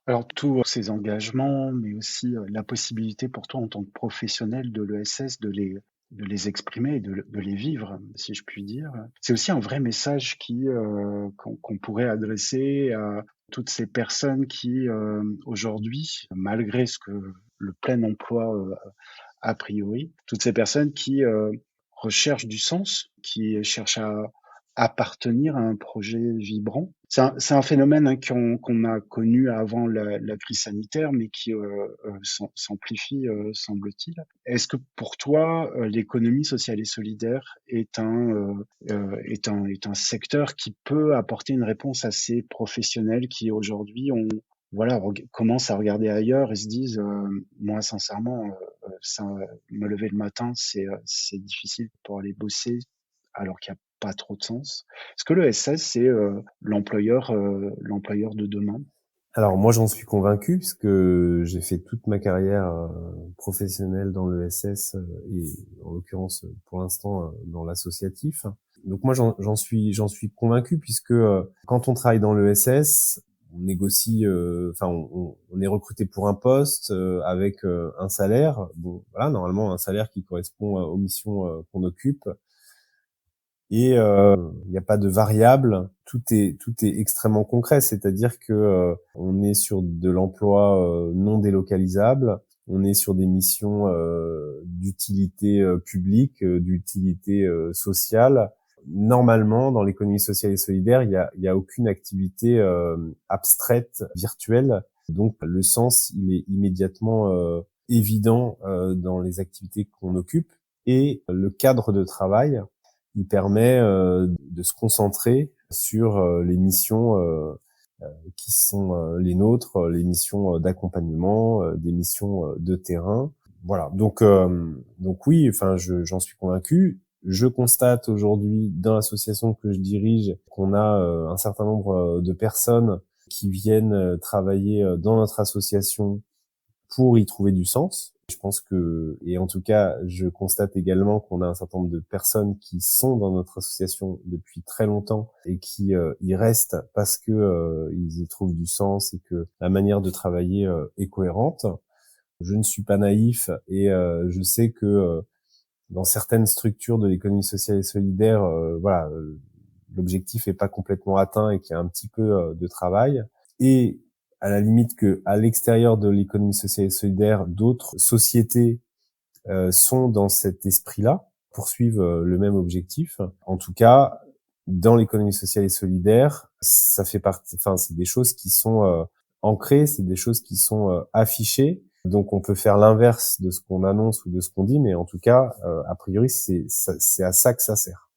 Alors tous ces engagements, mais aussi, la possibilité pour toi en tant que professionnel de l'ESS de les exprimer et de les vivre, si je puis dire. C'est aussi un vrai message qu'on pourrait adresser à toutes ces personnes qui, aujourd'hui, malgré ce que le plein emploi, a priori, toutes ces personnes qui, recherchent du sens, qui cherchent à appartenir à un projet vibrant. C'est un phénomène, hein, qu'on a connu avant la crise sanitaire, mais qui, s'amplifie, semble-t-il. Est-ce que pour toi, l'économie sociale et solidaire est un secteur qui peut apporter une réponse à ces professionnels qui aujourd'hui ont voilà, commencent à regarder ailleurs et se disent, moi sincèrement, ça me lever le matin, c'est difficile pour aller bosser alors qu'il y a pas trop de sens. Est-ce que le l'ESS, c'est, l'employeur de demain? Alors moi j'en suis convaincu parce que j'ai fait toute ma carrière professionnelle dans l'ESS et en l'occurrence pour l'instant dans l'associatif. Donc moi j'en suis convaincu puisque quand on travaille dans l'ESS, on négocie, enfin on est recruté pour un poste avec un salaire. Bon voilà, normalement un salaire qui correspond aux missions qu'on occupe. Et il n'y a pas de variable, tout est extrêmement concret, c'est-à-dire que on est sur de l'emploi non délocalisable, on est sur des missions d'utilité publique, d'utilité sociale. Normalement, dans l'économie sociale et solidaire, il y a aucune activité abstraite, virtuelle. Donc le sens, il est immédiatement évident dans les activités qu'on occupe et le cadre de travail il permet de se concentrer sur les missions qui sont les nôtres, les missions d'accompagnement, des missions de terrain. Voilà. Donc oui, enfin, j'en suis convaincu. Je constate aujourd'hui dans l'association que je dirige qu'on a un certain nombre de personnes qui viennent travailler dans notre association pour y trouver du sens. Je pense que, et en tout cas, je constate également qu'on a un certain nombre de personnes qui sont dans notre association depuis très longtemps et qui y restent parce que ils y trouvent du sens et que la manière de travailler est cohérente. Je ne suis pas naïf et je sais que dans certaines structures de l'économie sociale et solidaire, voilà, l'objectif est pas complètement atteint et qu'il y a un petit peu de travail. Et à la limite que à l'extérieur de l'économie sociale et solidaire, d'autres sociétés sont dans cet esprit-là, poursuivent le même objectif. En tout cas, dans l'économie sociale et solidaire, ça fait partie, enfin, c'est des choses qui sont ancrées, c'est des choses qui sont affichées. Donc, on peut faire l'inverse de ce qu'on annonce ou de ce qu'on dit, mais en tout cas, a priori, c'est à ça que ça sert.